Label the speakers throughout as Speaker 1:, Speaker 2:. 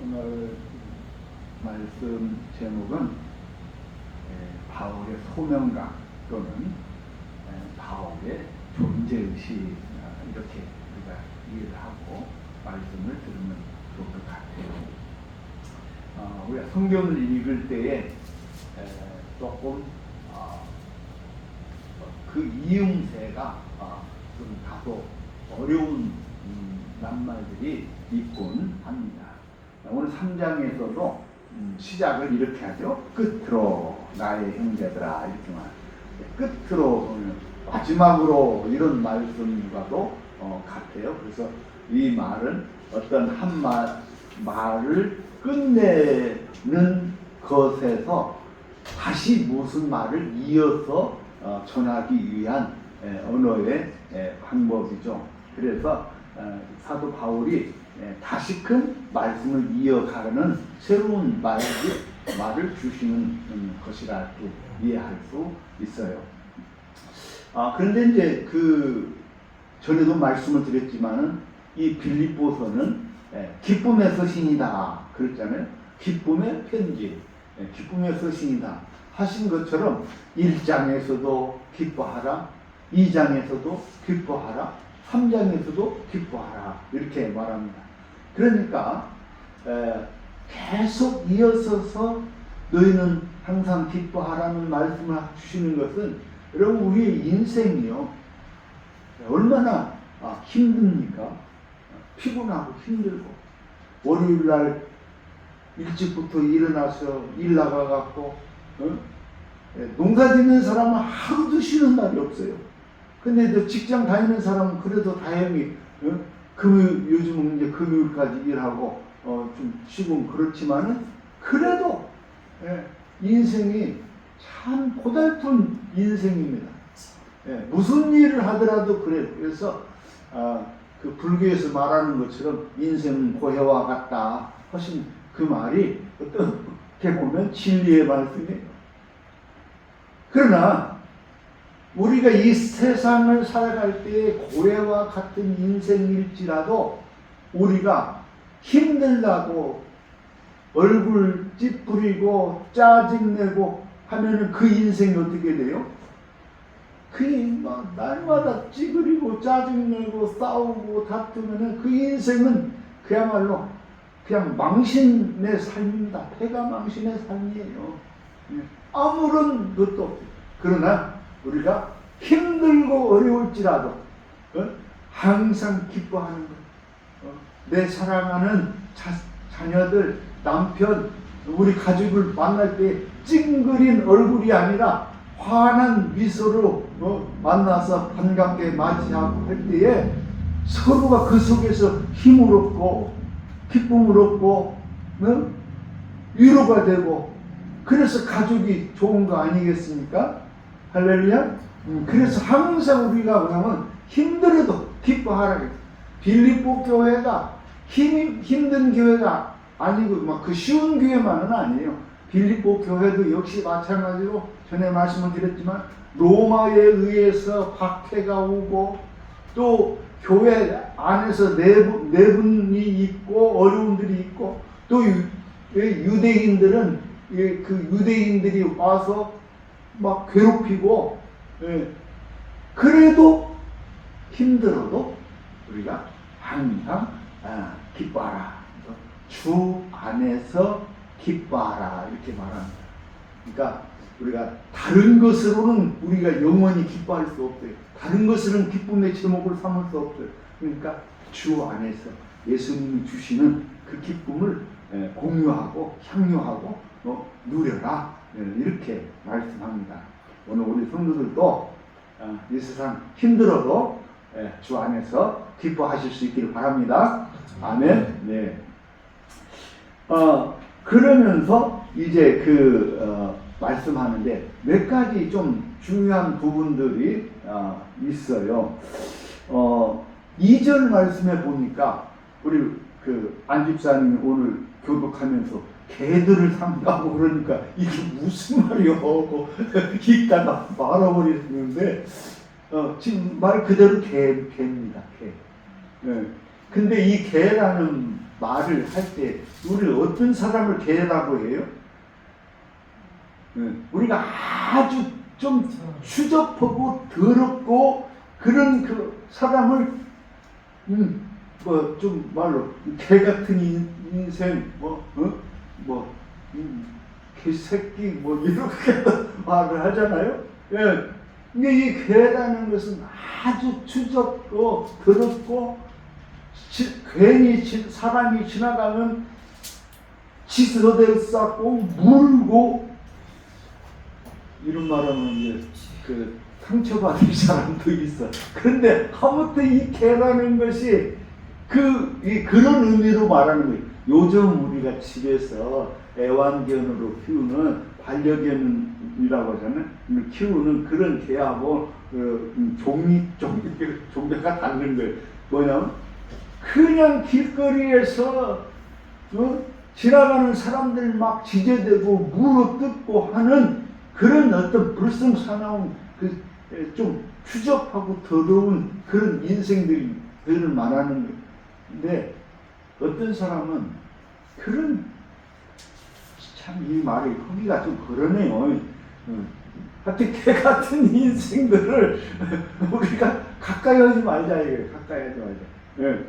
Speaker 1: 오늘 말씀 제목은 바울의 소명감 또는 바울의 존재의식, 이렇게 우리가 이해를 하고 말씀을 들으면 좋을 것 같아요. 우리가 성경을 읽을 때에 조금 그 이음새가 좀 다소 어려운 낱말들이 있곤 합니다. 오늘 3장에서도 시작을 이렇게 하죠. 끝으로 나의 형제들아, 이렇게 말. 끝으로 마지막으로 이런 말씀과도 같아요. 그래서 이 말은 어떤 한 말을 끝내는 것에서 다시 무슨 말을 이어서 전하기 위한 언어의 방법이죠. 그래서 사도 바울이 다시금 말씀을 이어가는 새로운 말을 주시는 것이라 이해할 수 있어요. 그런데 이제 전에도 말씀을 드렸지만은 이 빌립보서는 기쁨의 서신이다 그랬잖아요. 기쁨의 편지, 기쁨의 서신이다 하신 것처럼 1장에서도 기뻐하라, 2장에서도 기뻐하라, 3장에서도 기뻐하라 이렇게 말합니다. 그러니까 계속 이어서서 너희는 항상 기뻐하라는 말씀을 주시는 것은 여러분 우리의 인생이요 얼마나 힘듭니까? 피곤하고 힘들고 월요일날 일찍부터 일어나서 일 나가갖고 농사 짓는 사람은 하루도 쉬는 날이 없어요. 근데 직장 다니는 사람은 그래도 다행히 요즘은 이제 금요일까지 일하고 좀 쉬고 그렇지만은 그래도 인생이 참 고달픈 인생입니다. 무슨 일을 하더라도 그래요. 그래서 그 불교에서 말하는 것처럼 인생은 고해와 같다 하신 그 말이 어떻게 보면 진리의 말씀이에요. 그러나 우리가 이 세상을 살아갈 때의 고해와 같은 인생일지라도 우리가 힘들다고 얼굴 찌푸리고 짜증내고 하면은 그 인생이 어떻게 돼요? 날마다 찌그리고 짜증내고 싸우고 다투면은 그 인생은 그야말로 그냥 망신의 삶입니다. 패가 망신의 삶이에요. 아무런 것도 없어요. 그러나 우리가 힘들고 어려울지라도 항상 기뻐하는 것. 내 사랑하는 자녀들, 남편, 우리 가족을 만날 때 찡그린 얼굴이 아니라 환한 미소로 만나서 반갑게 맞이하고 할 때에 서로가 그 속에서 힘을 얻고 기쁨을 얻고 위로가 되고 그래서 가족이 좋은 거 아니겠습니까? 할렐루야. 그래서 항상 우리가 뭐냐면 힘들어도 기뻐하라. 빌립보 교회가 힘든 교회가 아니고 막 그 쉬운 교회만은 아니에요. 빌립보 교회도 역시 마찬가지로 전에 말씀을 드렸지만 로마에 의해서 박해가 오고 또 교회 안에서 내분이 있고 어려움들이 있고 또 유대인들은 그 유대인들이 와서 막 괴롭히고 그래도 힘들어도 우리가 항상 기뻐하라. 주 안에서 기뻐하라 이렇게 말합니다. 그러니까 우리가 다른 것으로는 우리가 영원히 기뻐할 수 없어요. 다른 것으로는 기쁨의 제목을 삼을 수 없어요. 그러니까 주 안에서 예수님이 주시는 그 기쁨을 공유하고 향유하고 누려라 이렇게 말씀합니다. 오늘 우리 성도들도 이 세상 힘들어도 주 안에서 기뻐하실 수 있기를 바랍니다. 아멘. 네. 그러면서 이제 말씀하는데 몇 가지 좀 중요한 부분들이 있어요. 2절 말씀에 보니까 우리 안 집사님이 오늘 교독하면서 개들을 삼가고 그러니까 이게 무슨 말이요? 이따가 말아버리는데 지금 말 그대로 개입니다. 개. 근데 이 개라는 말을 할 때 우리 어떤 사람을 개라고 해요? 우리가 아주 좀 추접하고 더럽고 그런 그 사람을 뭐 좀 말로 개 같은 인생 개새끼 뭐 이렇게 말을 하잖아요. 예. 근데 이 개라는 것은 아주 추접고 더럽고 괜히 사람이 지나가면 지서대로 쌓고 물고 이런 말하면 이제 그 상처받은 사람도 있어. 그런데 아무튼 이 개라는 것이 그런 의미로 말하는 거예요. 요즘 우리가 집에서 애완견으로 키우는 반려견이라고 하잖아요. 키우는 그런 개하고 종류가 다른 거예요. 뭐냐면 그냥 길거리에서 지나가는 사람들 막 지저대고 물어뜯고 하는 그런 어떤 불성사나운 좀 추접하고 더러운 그런 인생들을 말하는 거예요. 근데 어떤 사람은 그런 참 이 말이 허기가 좀 그러네요. 하여튼 개 같은 인생들을 우리가 가까이 하지 말자 이거예요. 가까이 하지 말자. 예.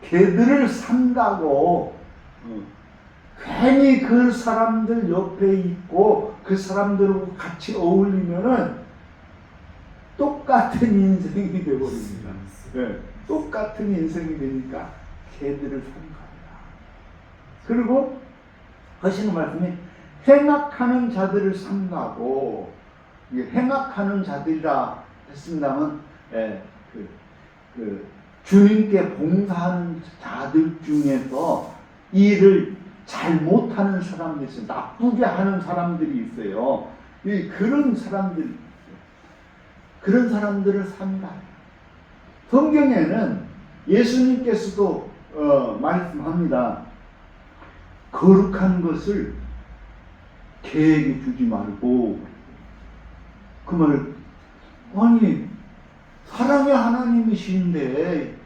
Speaker 1: 개들을 산다고 괜히 그 사람들 옆에 있고 그 사람들하고 같이 어울리면은 똑같은 인생이 되어버립니다. 예. 똑같은 인생이 되니까 개들을 삼가라. 그리고 하시는 말씀이 행악하는 자들을 삼가고, 행악하는 자들이라 했습니다만 주님께 봉사하는 자들 중에서 일을 잘 못하는 사람들이 있어요. 나쁘게 하는 사람들이 있어요. 그런 사람들을 삼가요. 성경에는 예수님께서도 말씀합니다. 거룩한 것을 개에게 주지 말고, 그 말, 아니 사랑의 하나님이신데,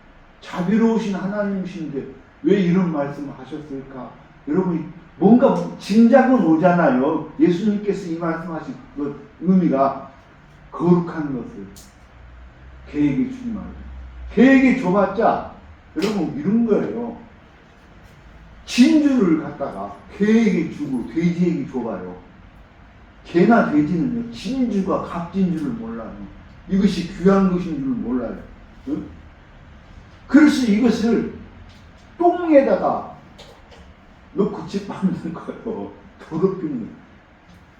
Speaker 1: 자비로우신 하나님이신데 왜 이런 말씀을 하셨을까? 여러분 뭔가 짐작은 오잖아요. 예수님께서 이 말씀하신 그 의미가 거룩한 것을 개에게 주지 말고, 개에게 줘봤자 여러분 이런 거예요. 진주를 갖다가 개에게 주고 돼지에게 줘봐요. 개나 돼지는요, 진주가 갑진주를 몰라요. 이것이 귀한 것인 줄 몰라요. 응? 그래서 이것을 똥에다가 넣고 짓밟는 거예요. 더럽히는 거예요.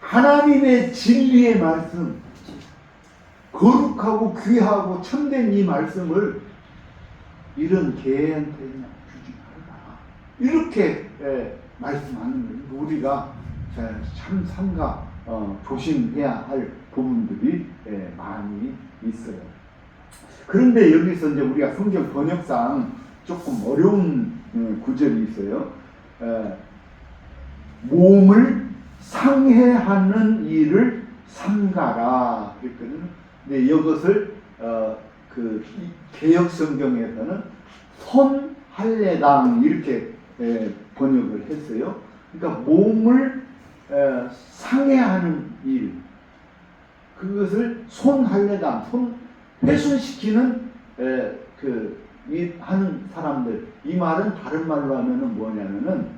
Speaker 1: 하나님의 진리의 말씀, 거룩하고 귀하고 참된 이 말씀을 이런 개한테 주지 말라. 이렇게 말씀하는 거예요. 우리가 참 삼가 조심해야 할 부분들이 많이 있어요. 그런데 여기서 이제 우리가 성경 번역상 조금 어려운 구절이 있어요. 몸을 상해하는 일을 삼가라 그랬거든요. 근데 이것을 그 개역 성경에서는 손할례당 이렇게 번역을 했어요. 그러니까 몸을 상해하는 일, 그것을 손할례당, 훼손시키는 하는 사람들. 이 말은 다른 말로 하면은 뭐냐면은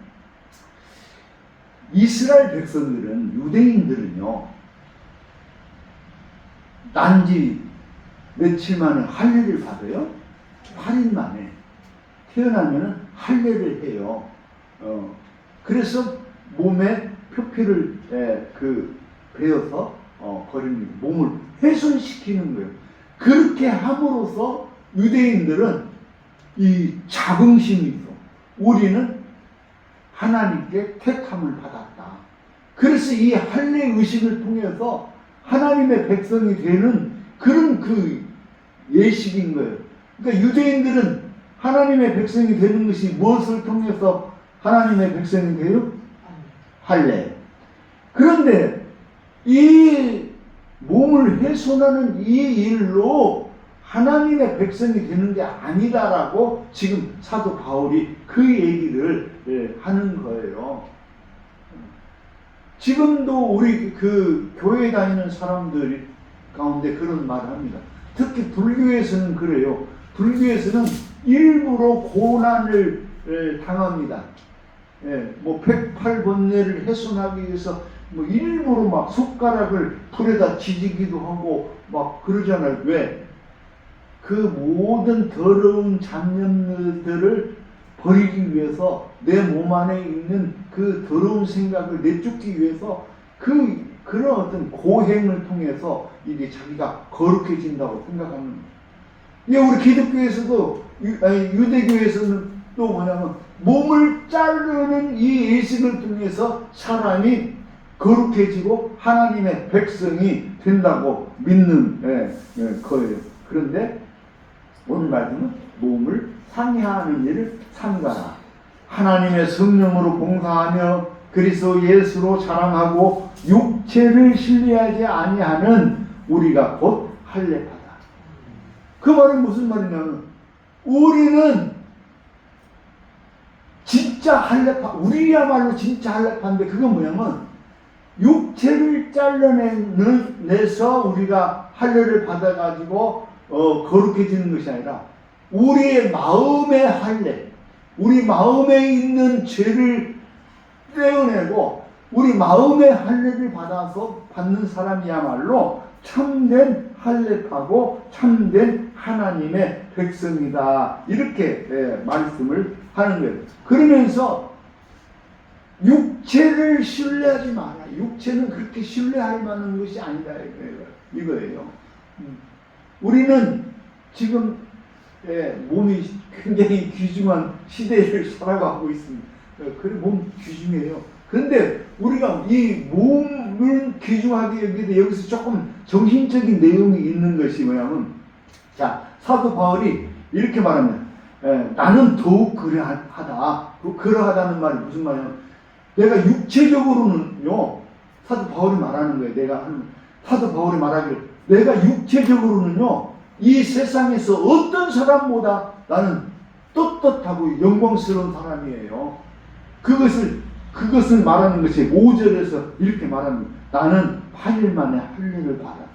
Speaker 1: 이스라엘 백성들은, 유대인들은요, 난지 며칠 만에 할례를 받아요. 8일 만에 태어나면은 할례를 해요. 그래서 몸에 표피를 베어서 버리는, 몸을 훼손시키는 거예요. 그렇게 함으로써 유대인들은 이 자긍심이 있어. 우리는 하나님께 택함을 받았다. 그래서 이 할례 의식을 통해서 하나님의 백성이 되는 그런 그 예식인 거예요. 그러니까 유대인들은 하나님의 백성이 되는 것이 무엇을 통해서 하나님의 백성이 돼요? 할례. 그런데 이 몸을 훼손하는 이 일로 하나님의 백성이 되는 게 아니다라고 지금 사도 바울이 그 얘기를 하는 거예요. 지금도 우리 그 교회 다니는 사람들 가운데 그런 말을 합니다. 특히 불교에서는 그래요. 불교에서는 일부러 고난을 당합니다. 뭐 108번뇌를 훼손하기 위해서 뭐 일부러 막 손가락을 불에다 지지기도 하고 막 그러잖아요. 왜? 그 모든 더러운 잡념들을 버리기 위해서 내 몸 안에 있는 그 더러운 생각을 내쫓기 위해서 그런 어떤 고행을 통해서 이게 자기가 거룩해진다고 생각하는 거예요. 예, 우리 기독교에서도 유대교에서는 또 뭐냐면 몸을 자르는 이 예식을 통해서 사람이 거룩해지고 하나님의 백성이 된다고 믿는 거예요. 그런데 오늘 말씀은 몸을 상해하는 일을 삼가라. 하나님의 성령으로 봉사하며 그리스도 예수로 자랑하고 육체를 신뢰하지 아니하는 우리가 곧 할례파다. 그 말은 무슨 말이냐면 우리는 진짜 할례파, 우리야말로 진짜 할례파인데 그건 뭐냐면 육체를 잘라내서 우리가 할례를 받아가지고 거룩해지는 것이 아니라 우리의 마음의 할례, 우리 마음에 있는 죄를 떼어내고 우리 마음의 할례를 받아서 받는 사람이야말로 참된 할례파고 참된 하나님의 백성이다. 이렇게 말씀을 하는 거예요. 그러면서 육체를 신뢰하지 마라. 육체는 그렇게 신뢰할 만한 것이 아니다. 이거예요. 우리는 지금 몸이 굉장히 귀중한 시대를 살아가고 있습니다. 그래 몸 귀중해요. 그런데 우리가 이 몸을 귀중하게 여기는데 여기서 조금 정신적인 내용이 있는 것이 뭐냐면, 자, 사도 바울이 이렇게 말합니다. 나는 더욱 그러하다. 그러하다는 말이 무슨 말이냐면, 내가 육체적으로는요, 사도 바울이 말하는 거예요. 사도 바울이 말하기를, 내가 육체적으로는요, 이 세상에서 어떤 사람보다 나는 떳떳하고 영광스러운 사람이에요. 그것을 말하는 것이 5절에서 이렇게 말합니다. 나는 8일 만에 할례를 받았고,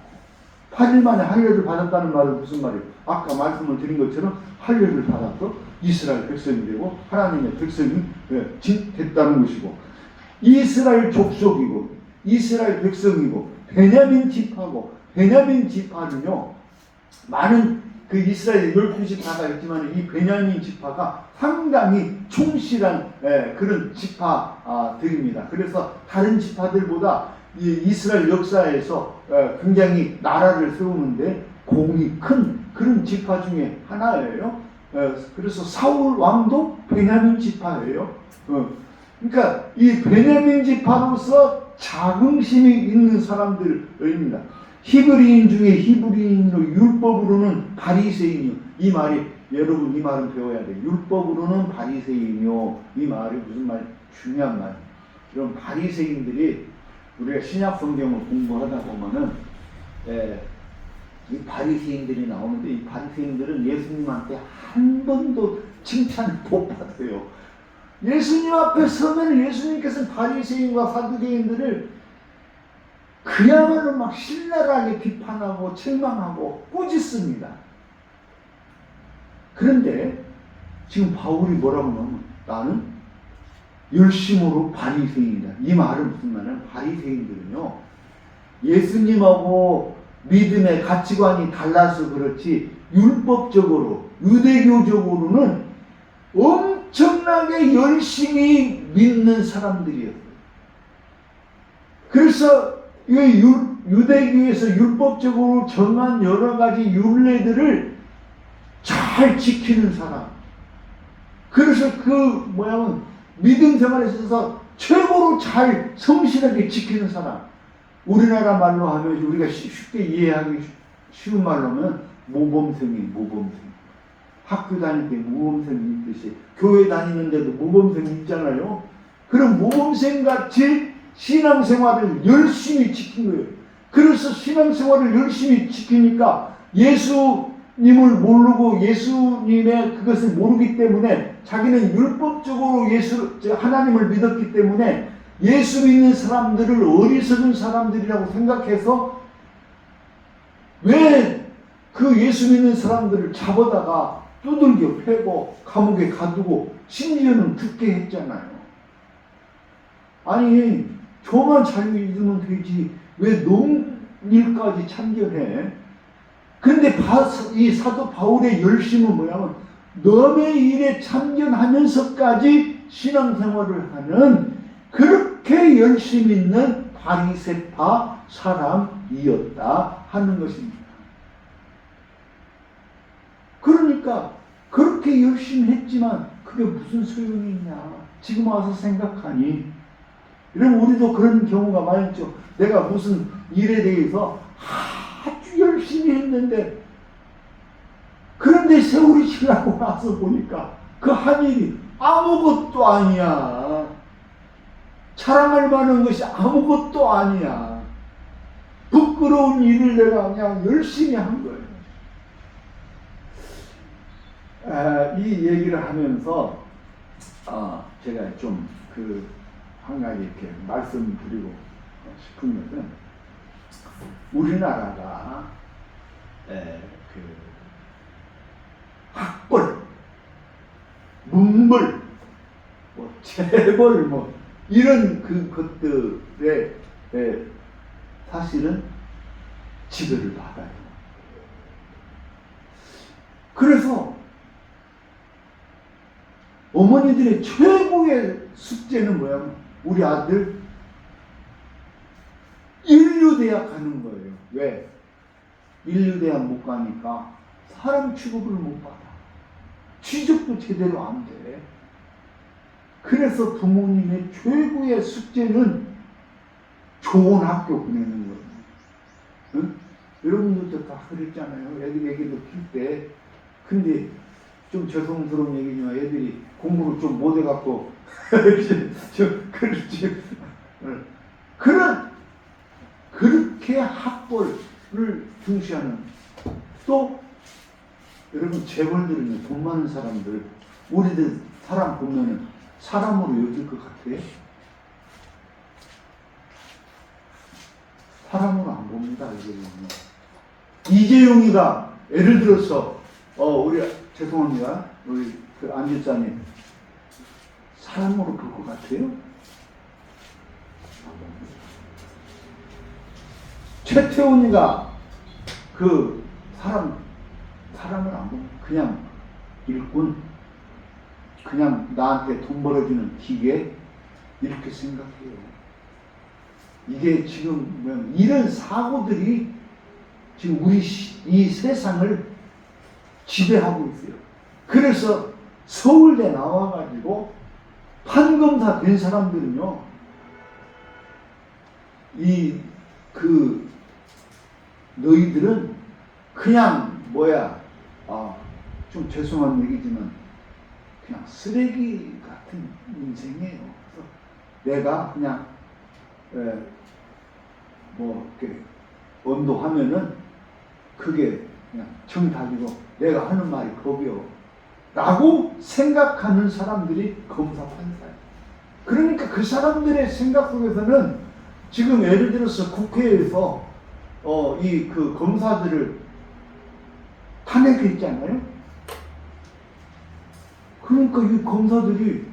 Speaker 1: 8일 만에 할례를 받았다는 말은 무슨 말이에요? 아까 말씀을 드린 것처럼 할례를 받아서 이스라엘 백성이 되고 하나님의 백성이 됐다는 것이고, 이스라엘 족속이고 이스라엘 백성이고 베냐민 지파고, 베냐민 지파는요 많은 그 이스라엘 12지파가 있지만 이 베냐민 지파가 상당히 충실한 그런 지파들입니다. 그래서 다른 지파들보다 이 이스라엘 역사에서 굉장히 나라를 세우는데 공이 큰 그런 지파 중에 하나예요. 그래서 사울 왕도 베냐민 지파예요. 그러니까 이 베냐민 지파로서 자긍심이 있는 사람들입니다. 히브리인 중에 히브리인으로 율법으로는 바리새인이요. 이 말이 여러분 이 말은 배워야 돼요. 율법으로는 바리새인이요. 이 말이 무슨 말? 중요한 말. 이런 바리새인들이 우리가 신약 성경을 공부하다 보면은 이 바리새인들이 나오는데 이 바리새인들은 예수님한테 한 번도 칭찬을 못 받아요. 예수님 앞에 서면 예수님께서는 바리새인과 사두개인들을 그야말로 막 신랄하게 비판하고 책망하고 꾸짖습니다. 그런데 지금 바울이 뭐라고 하냐면 나는 열심으로 바리새인이다. 이 말은 무슨 말이냐면 바리새인들은요 예수님하고 믿음의 가치관이 달라서 그렇지 율법적으로 유대교적으로는 엄청나게 열심히 믿는 사람들이었어요. 그래서 이 유대교에서 율법적으로 정한 여러 가지 율례들을 잘 지키는 사람. 그래서 믿음 생활에 있어서 최고로 잘 성실하게 지키는 사람. 우리나라 말로 하면 우리가 쉽게 이해하기 쉬운 말로 하면 모범생이. 학교 다닐 때 모범생이 있듯이 교회 다니는데도 모범생이 있잖아요. 그럼 모범생같이 신앙생활을 열심히 지킨 거예요. 그래서 신앙생활을 열심히 지키니까 예수 예수님을 모르고 예수님의 그것을 모르기 때문에 자기는 율법적으로 하나님을 믿었기 때문에 예수 믿는 사람들을 어리석은 사람들이라고 생각해서 왜 그 예수 믿는 사람들을 잡아다가 두들겨 패고 감옥에 가두고 심지어는 죽게 했잖아요. 아니 저만 잘 믿으면 되지 왜 농일까지 참견해? 근데 이 사도 바울의 열심은 뭐냐면 남의 일에 참견하면서까지 신앙생활을 하는 그렇게 열심 있는 바리새파 사람이었다 하는 것입니다. 그러니까 그렇게 열심히 했지만 그게 무슨 소용이 있냐 지금 와서 생각하니. 이러면 우리도 그런 경우가 많이 있죠. 내가 무슨 일에 대해서 아주 열심히 했는데 그런데 세월이 지나고 나서 보니까 그 한 일이 아무것도 아니야. 자랑할 만한 것이 아무것도 아니야. 부끄러운 일을 내가 그냥 열심히 한 거예요. 이 얘기를 하면서 제가 좀 한 가지 이렇게 말씀드리고 싶은 것은 우리나라가 학벌, 문벌, 재벌 이런 것들에 사실은 지배를 받아요. 그래서 어머니들의 최고의 숙제는 뭐야? 우리 아들 인류대학 가는 거예요. 왜? 인류대학 못 가니까 사람 취급을 못 받아. 취직도 제대로 안 돼. 그래서 부모님의 최고의 숙제는 좋은 학교 보내는 거예요. 응? 여러분들도 다 그랬잖아요. 애기도 클 때. 근데 좀 죄송스러운 얘기지만 애들이 공부를 좀 못해갖고 그렇지. 그렇게 학벌을 중시하는 또 여러분 재벌들은 돈 많은 사람들 우리들 사람 보면은 사람으로 여길 것 같아요? 사람으로 안 봅니다. 이재용이가 예를 들어서 우리 죄송합니다. 우리 안 집사님 사람으로 볼 것 같아요? 최태원이가 사람을 안 보면 그냥 일꾼, 그냥 나한테 돈 벌어주는 기계 이렇게 생각해요. 이게 지금 이런 사고들이 지금 우리 이 세상을 지배하고 있어요. 그래서 서울대 나와가지고 판검사 된 사람들은요, 너희들은 그냥 좀 죄송한 얘기지만 그냥 쓰레기 같은 인생이에요. 그래서 내가 그냥 이렇게 언도하면은 그게 그냥 정답이고 내가 하는 말이 겁이요 라고 생각하는 사람들이 검사 판사예요. 그러니까 그 사람들의 생각 속에서는 지금 예를 들어서 국회에서 검사들을 탄핵했잖아요. 그러니까 이 검사들이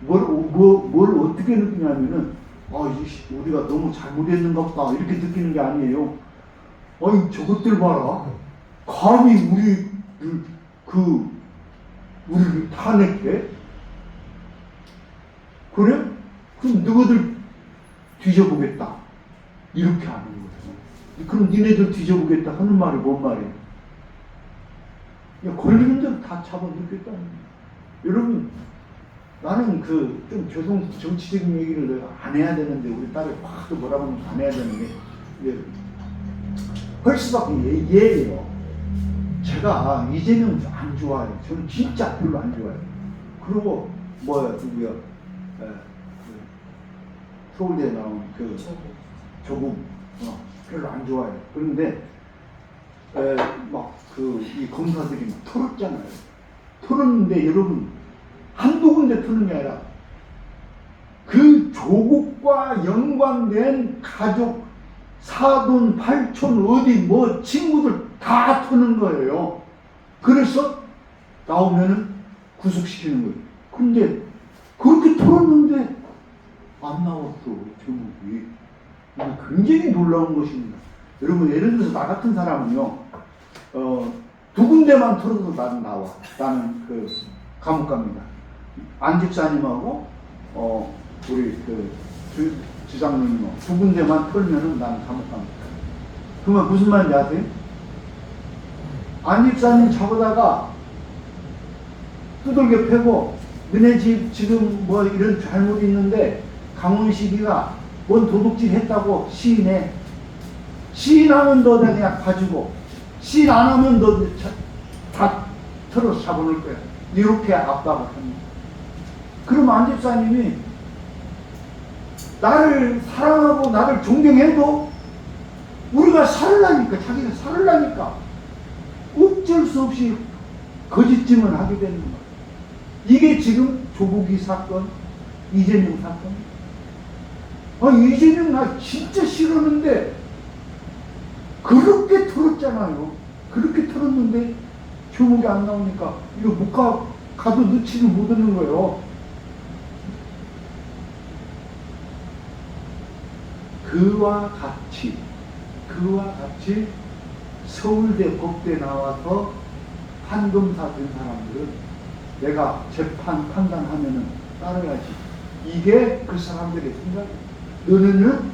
Speaker 1: 뭘 어떻게 느끼냐면은 우리가 너무 잘못했는가 보다 이렇게 느끼는 게 아니에요. 아니 저것들 봐라. 감히 우리를 탄핵해? 그래? 그럼 너희들 뒤져보겠다. 이렇게 하는 거예요. 그럼 니네들 뒤져보겠다 하는 말이 뭔 말이에요? 걸리는 대로 다 잡아넣겠다는 거예요. 여러분, 나는 좀 정치적인 얘기를 내가 안 해야 되는데, 우리 딸이 확 뭐라고 하면 안 해야 되는데, 할 수밖에 예예요. 제가 이재명 안 좋아해요. 저는 진짜 별로 안 좋아해요. 그리고 서울대에 나온 조국 별로 안 좋아해요. 그런데 이 검사들이 막 털었잖아요. 털었는데 여러분 한두 군데 털는 게 아니라 그 조국과 연관된 가족, 사돈, 팔촌, 어디 뭐 친구들 다 터는 거예요. 그래서 나오면은 구속시키는 거예요. 근데 그렇게 털었는데 안 나왔어, 제목이. 굉장히 놀라운 것입니다. 여러분, 예를 들어서 나 같은 사람은요, 두 군데만 털어도 나는 나와. 나는 그 감옥 갑니다. 안 집사님하고 우리 주장님하고 두 군데만 털면은 나는 감옥 갑니다. 그러면 무슨 말인지 아세요? 안 집사님 잡아다가 두들겨 패고 너네 집 지금 뭐 이런 잘못이 있는데 강훈식이가 뭔 도둑질 했다고 시인해. 시인하면 너 그냥 봐주고 시인 안 하면 너 다 털어서 잡아놓을 거야. 이렇게 압박을 합니다. 그럼 안 집사님이 나를 사랑하고 나를 존경해도 우리가 살으려니까, 자기가 살으려니까 어쩔 수 없이 거짓짐을 하게 되는 거예요. 이게 지금 조국이 사건, 이재명 사건. 이재명 나 진짜 싫었는데 그렇게 털었잖아요. 그렇게 털었는데 조국이 안 나오니까 이거 못 가도 넣지를 못하는 거예요. 그와 같이 서울대 법대 나와서 판검사 된 사람들은 내가 재판 판단하면은 따라야지. 이게 그 사람들의 생각이에요. 너네는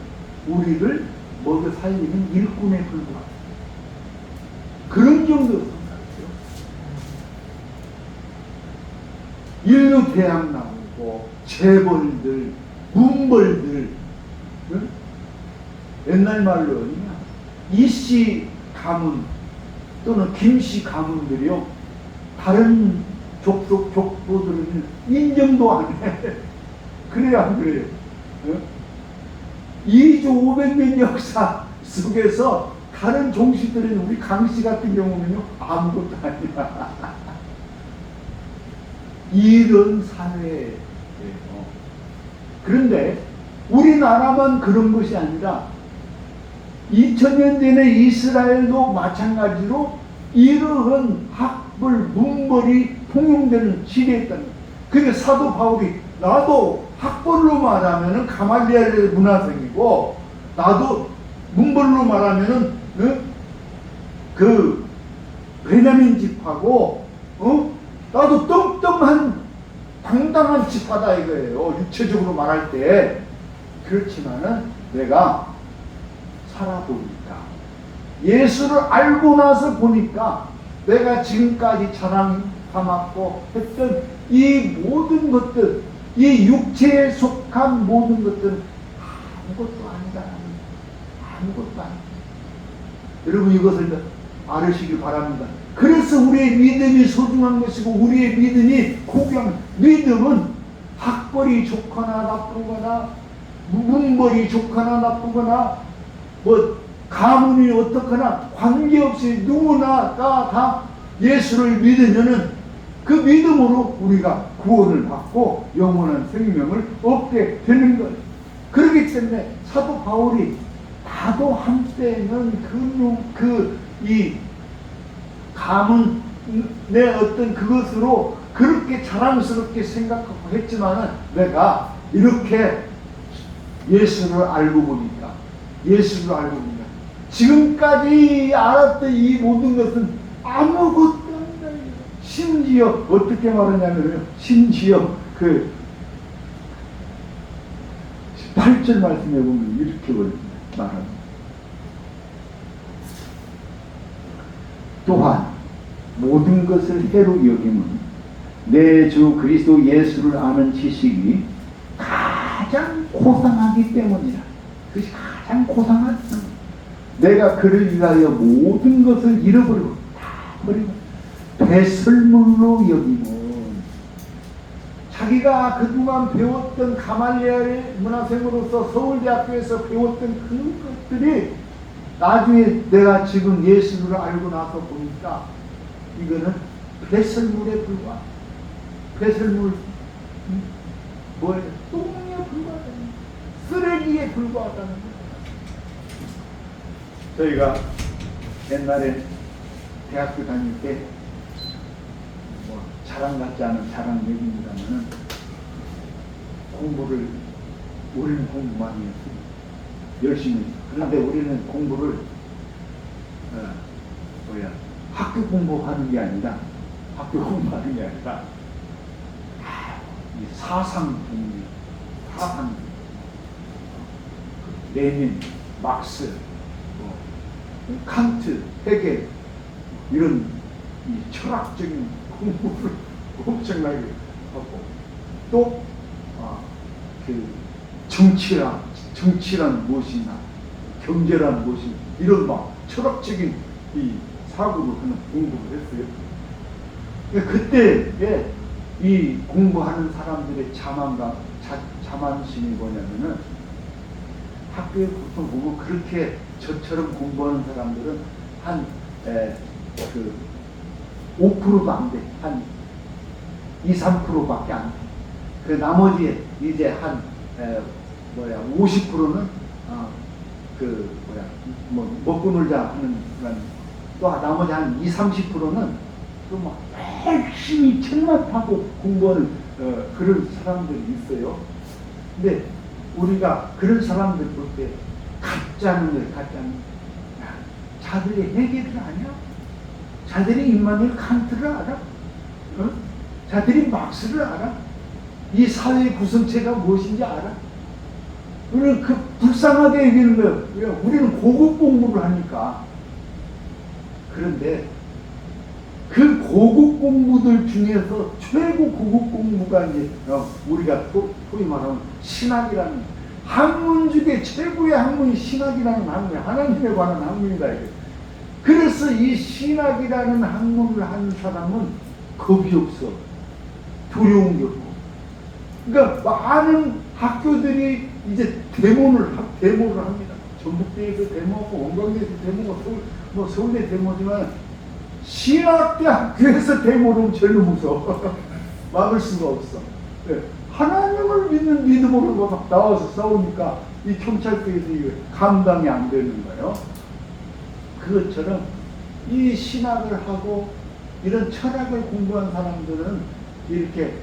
Speaker 1: 우리를 먹여 살리는 일꾼에 불과하다. 그런 정도로 생각해요. 인류 대학 나오고 재벌들, 문벌들, 응? 옛날 말로 어디냐? 이씨 가문 또는 김씨 가문들이요, 다른 족보들은 인정도 안 해. 그래야 안 그래요? 2조 500년 역사 속에서 다른 종씨들은 우리 강씨 같은 경우는요, 아무것도 아니야. 이런 사회예요. 그런데 우리나라만 그런 것이 아니라 2000년 전에 이스라엘도 마찬가지로 이러한 학벌, 문벌이 통용되는 시대였다는 거예요. 그러니까 사도 바울이 나도 학벌로 말하면은 가말리엘의 문화생이고 나도 문벌로 말하면은 그 베냐민 집하고 나도 뚱뚱한 당당한 집하다 이거예요. 육체적으로 말할 때. 그렇지만은 내가 살아보니까 예수를 알고 나서 보니까 내가 지금까지 자랑 삼았고 했던 이 모든 것들, 이 육체에 속한 모든 것들은 아무것도 아니다. 아무것도 아니다. 여러분, 이것을 알으시길 바랍니다. 그래서 우리의 믿음이 소중한 것이고 우리의 믿음이 고귀한, 믿음은 학벌이 좋거나 나쁘거나 문벌이 좋거나 나쁘거나 뭐 가문이 어떻거나 관계없이 누구나가 다 예수를 믿으면은 그 믿음으로 우리가 구원을 받고 영원한 생명을 얻게 되는 거예요. 그렇기 때문에 사도 바울이 나도 한때는 이 가문의 어떤 그것으로 그렇게 자랑스럽게 생각하고 했지만은 내가 이렇게 예수를 알고 보니까 지금까지 알았던 이 모든 것은 아무것도 아니다. 심지어 어떻게 말하냐면요, 심지어 그 18절 말씀에 보면 이렇게 말합니다. 또한 모든 것을 해로 여김은 내 주 그리스도 예수를 아는 지식이 가장 고상하기 때문이라. 그것이 가장 고상하다. 내가 그를 위하여 모든 것을 잃어버리고 다 버리고 배설물로 여기면 자기가 그동안 배웠던 가말리엘의 문화생으로서 서울대학교에서 배웠던 그것들이 나중에 내가 지금 예수를 알고 나서 보니까 이거는 배설물에 불과하다. 배설물, 뭐예요? 똥에 불과하다는, 쓰레기에 불과하다는 거예요. 저희가 옛날에 대학교 다닐 때, 뭐 자랑 같지 않은 자랑 얘기입니다만은, 우리는 공부 많이 했어요. 열심히 했어요. 그런데 우리는 공부를 학교 공부하는 게 아니라 이 사상 공부, 사상, 레닌, 막스, 칸트, 헤겔 이런 이 철학적인 공부를 엄청나게 하고, 또 정치란 무엇이냐, 경제란 무엇이냐, 이런 막 철학적인 이 사고를 하는 공부를 했어요. 그때 이 공부하는 사람들의 자만심이 뭐냐면은, 학교에 보통 보고 그렇게 저처럼 공부하는 사람들은 한 5%도 안 돼. 한 2, 3%밖에 안 돼. 그 나머지 이제 한 50%는 먹고 놀자 하는, 또 나머지 한 2, 30%는 또 막 열심히 책만 타고 공부하는 그런 사람들이 있어요. 근데 우리가 그런 사람들 볼 때 가짜는 거예요. 가짜는. 자들이 헤겔을 아냐? 자들이 임마누엘 칸트를 알아? 자들이 막스를 알아? 이 사회의 구성체가 무엇인지 알아? 우리는 그 불쌍하게 얘기하는 거예요. 우리는 고급 공부를 하니까. 그런데 그 고급 공부들 중에서 최고 고급 공부가 이제 우리가 소위 말하면 신학이라는, 학문 중에 최고의 학문이 신학이라는 학문이야. 하나님에 관한 학문이다 이게. 그래서 이 신학이라는 학문을 한 사람은 겁이 없어. 두려운 게 없고. 그러니까 많은 학교들이 이제 데모를 합니다. 전북대에서 데모하고 원광대에서 데모하고 서울대 데모지만, 신학대 학교에서 데모를 제일 무서워. 막을 수가 없어. 하나님을 믿는 믿음으로 막 나와서 싸우니까 이 경찰서에서 감당이 안 되는 거예요. 그것처럼 이 신학을 하고 이런 철학을 공부한 사람들은 이렇게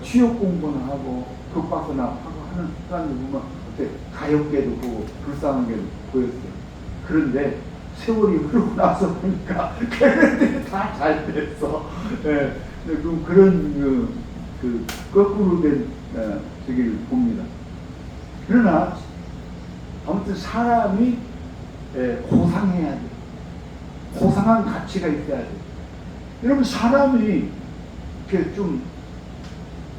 Speaker 1: 취업 공부나 하고 교과서나 하고 하는 사람들 보면 어때, 가엾게도 보고 불쌍한 게 보였어요. 그런데 세월이 흐르고 나서 보니까 걔네들이 다 잘 됐어. 그런 거꾸로 된 저기를 봅니다. 그러나 아무튼 사람이 고상해야 돼. 고상한 가치가 있어야 돼. 여러분, 사람이 이렇게 좀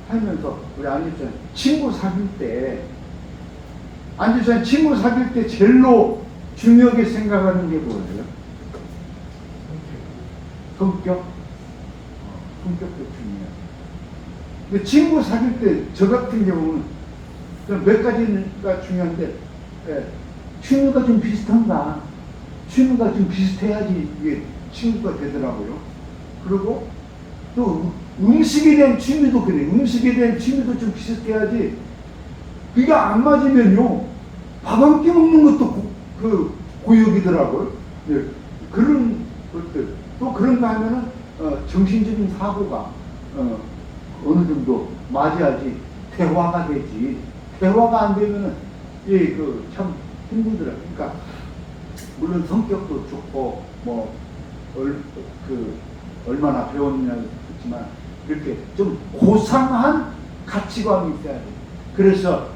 Speaker 1: 살면서, 우리 안집사님 친구 사귈 때, 안집사님 친구 사귈 때 제일로 중요하게 생각하는 게 뭐예요? 성격? 성격도 중요해요. 근데 친구 사귈 때 저 같은 경우는 몇 가지가 중요한데, 취미가 좀 비슷한가? 취미가 좀 비슷해야지 이게 친구가 되더라고요. 그리고 또 음식에 대한 취미도 그래. 음식에 대한 취미도 좀 비슷해야지. 그게 안 맞으면요, 밥 한 끼 먹는 것도 고역이더라고요. 그런 것들. 또 그런가 하면은 정신적인 사고가 어느 정도 맞아야지 대화가 되지. 대화가 안 되면은 참 힘들더라고요. 그러니까 물론 성격도 좋고 얼마나 배웠느냐도 좋지만, 이렇게 좀 고상한 가치관이 있어야 돼. 그래서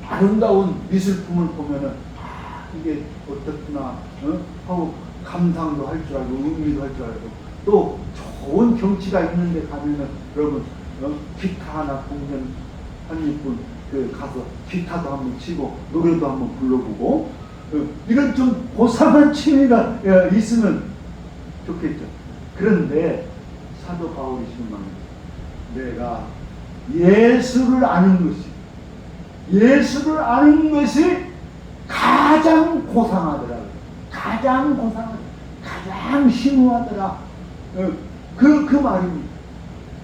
Speaker 1: 아름다운 미술품을 보면은 이게 어떻구나 하고 감상도 할 줄 알고 의미도 할 줄 알고, 또 좋은 경치가 있는데 가면은 여러분 기타 하나 공연 한 6분 가서 기타도 한번 치고 노래도 한번 불러보고, 이런 좀 고상한 취미가 있으면 좋겠죠. 그런데 사도 바울이 실망합니다. 내가 예수를 아는 것이 가장 고상하더라. 가장 고상하더라. 가장 심오하더라. 그 말입니다.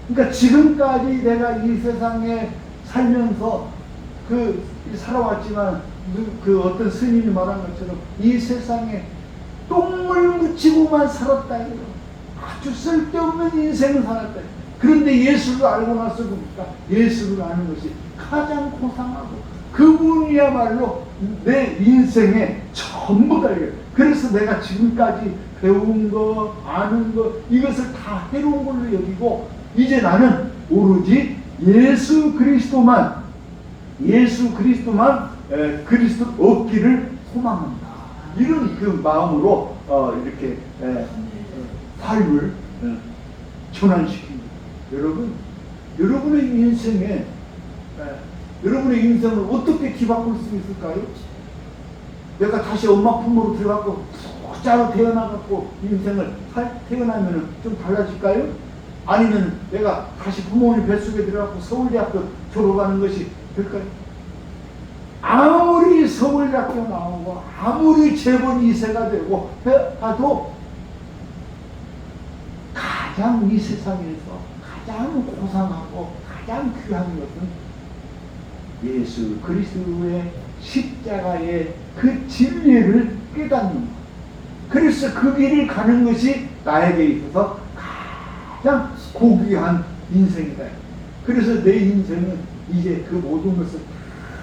Speaker 1: 그러니까 지금까지 내가 이 세상에 살면서 살아왔지만 그 어떤 스님이 말한 것처럼 이 세상에 똥을 묻히고만 살았다. 아주 쓸데없는 인생을 살았다. 그런데 예수를 알고 나서 보니까 예수를 아는 것이 가장 고상하고 그분이야말로 내 인생의 전부다. 그래서 내가 지금까지 배운 거, 아는 거, 이것을 다 해로운 걸로 여기고 이제 나는 오로지 예수 그리스도만 그리스도 얻기를 소망한다. 이런 그 마음으로 이렇게 삶을 전환시킵니다. 여러분의 인생을 어떻게 뒤바꿀 수 있을까요? 내가 다시 엄마 품으로 들어가고 숫자로 태어나갖고 인생을 태어나면 좀 달라질까요? 아니면 내가 다시 부모님 뱃속에 들어가고 서울대학교 졸업하는 것이 될까요? 아무리 서울대학교 나오고 아무리 재벌 2세가 되고 해도 가장 이 세상에서 가장 고상하고 가장 귀한 것은 예수 그리스도의 십자가의 그 진리를 깨닫는 것. 그래서 그 길을 가는 것이 나에게 있어서 가장 고귀한 인생이다. 그래서 내 인생은 이제 그 모든 것을 다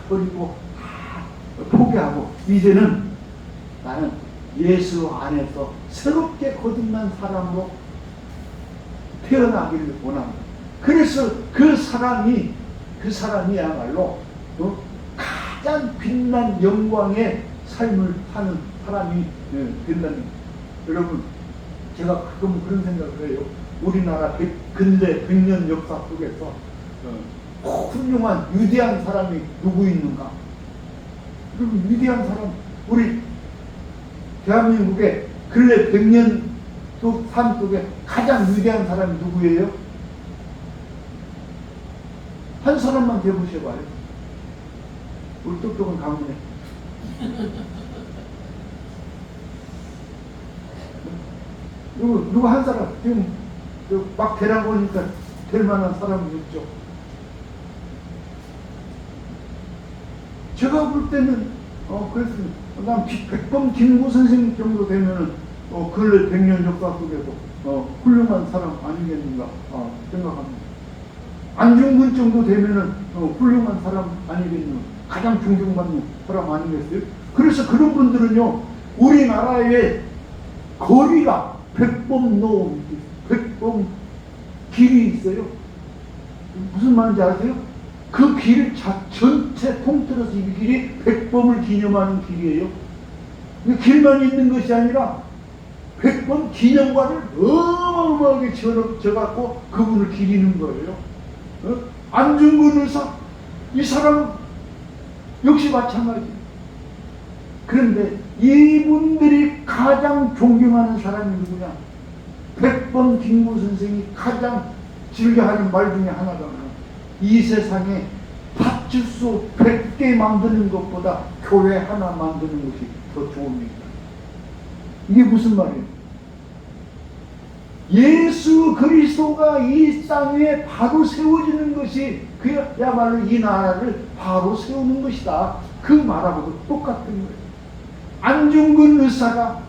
Speaker 1: 버리고 다 포기하고 이제는 나는 예수 안에서 새롭게 거듭난 사람으로 태어나기를 원합니다. 그래서 그 사람이야말로 가장 빛난 영광의 삶을 사는 사람이 된다는. 여러분, 제가 가끔 그런 생각을 해요. 우리나라 근대 100년 역사 속에서 훌륭한 위대한 사람이 누구 있는가? 그럼 위대한 사람, 우리 대한민국의 근래 100년 삶 속에 가장 위대한 사람이 누구예요? 한 사람만 대보셔봐요. 우리 똑똑한 가문에. 누구 한 사람, 지금 막 대라고 하니까 될 만한 사람이 없죠. 제가 볼 때는, 그래서 난 백범 김구 선생님 정도 되면은, 근래 100년 역사 속에서, 훌륭한 사람 아니겠는가, 생각합니다. 안중근 정도 되면은, 훌륭한 사람 아니겠는가, 가장 존경받는 사람 아니겠어요? 그래서 그런 분들은요, 우리나라의 거리가 백범 길이 있어요. 무슨 말인지 아세요? 그 길 전체 통틀어서 이 길이 백범을 기념하는 길이에요. 길만 있는 것이 아니라 백범 기념관을 어마어마하게 지어갖고 그분을 기리는 거예요. 안중근 의사, 이 사람 역시 마찬가지. 그런데 이분들이 가장 존경하는 사람이 누구냐? 백범 김구 선생이 가장 즐겨하는 말 중에 하나가 이 세상에 팥주스 100개 만드는 것보다 교회 하나 만드는 것이 더 좋습니다. 이게 무슨 말이에요? 예수 그리스도가 이 땅에 바로 세워지는 것이 그야말로 이 나라를 바로 세우는 것이다. 그 말하고도 똑같은 거예요. 안중근 의사가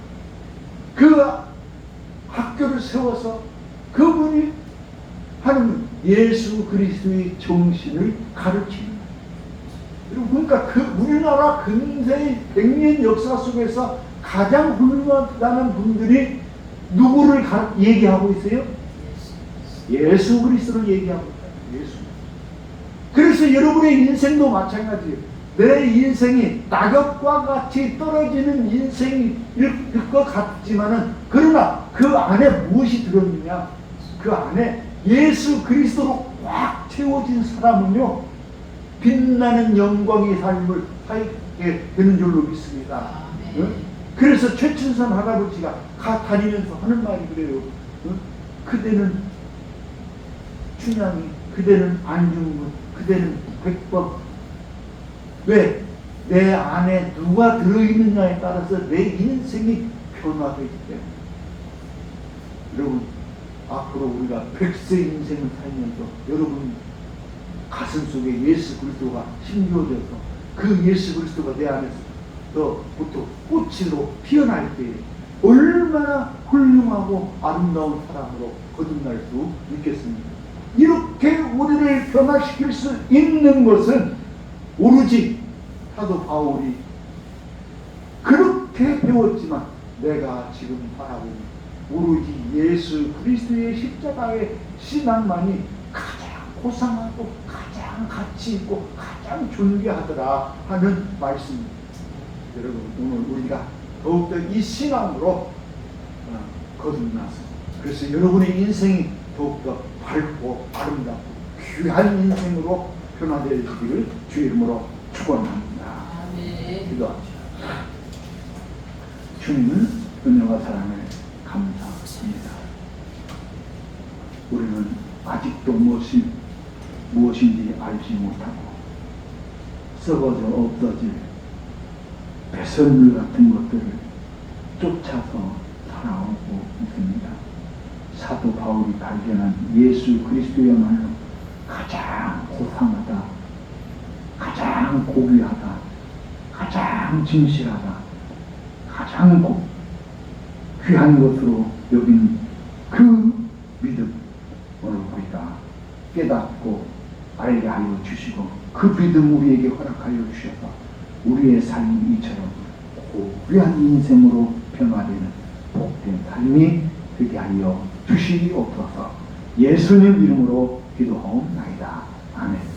Speaker 1: 그 학교를 세워서 그분이 하는 예수 그리스도의 정신을 가르치는 거예요. 그러니까 우리나라 근대 100년 역사 속에서 가장 훌륭하다는 분들이 누구를 얘기하고 있어요? 예수 그리스도를 얘기하고 있다. 예수. 그래서 여러분의 인생도 마찬가지예요. 내 인생이 낙엽과 같이 떨어지는 인생일 것 같지만은 그러나 그 안에 무엇이 들었느냐? 그 안에 예수 그리스도로 꽉 채워진 사람은요 빛나는 영광의 삶을 살게 되는 줄로 믿습니다. 응? 그래서 최춘선 할아버지가 다니면서 하는 말이 그래요. 응? 그대는 춘향이, 그대는 안중근, 그대는 백범. 왜? 내 안에 누가 들어있느냐에 따라서 내 인생이 변화되기 때문에 여러분 앞으로 우리가 100세 인생을 살면서 여러분 가슴 속에 예수 그리스도가 심겨져서 그 예수 그리스도가 내 안에서부터 꽃으로 피어날 때 얼마나 훌륭하고 아름다운 사람으로 거듭날 수 있겠습니까? 이렇게 우리를 변화시킬 수 있는 것은 오로지 사도 바울이 그렇게 배웠지만 내가 지금 바라보는 오로지 예수 그리스도의 십자가의 신앙만이 가장 고상하고 가장 가치 있고 가장 존귀하더라 하는 말씀입니다. 여러분 오늘 우리가 더욱더 이 신앙으로 거듭나서 그래서 여러분의 인생이 더욱더 밝고 아름답고 귀한 인생으로 변화되기를 주의 이름으로 축원합니다. 기도합시다. 주님은 은혜와 사랑을 감사합니다. 우리는 아직도 무엇인지 알지 못하고 썩어져 없어질 배설물 같은 것들을 쫓아서 살아오고 있습니다. 사도 바울이 발견한 예수 그리스도야말로 가장 고상하다, 가장 고귀하다, 가장 진실하다, 가장 귀한 것으로 여긴 그 믿음 오늘 우리가 깨닫고 알게 하여 주시고 그 믿음 우리에게 허락하여 주셔서 우리의 삶이 이처럼 고귀한 인생으로 변화되는 복된 삶이 되게 하여 주시옵소서. 예수님 이름으로 기도하옵나이다. 아멘.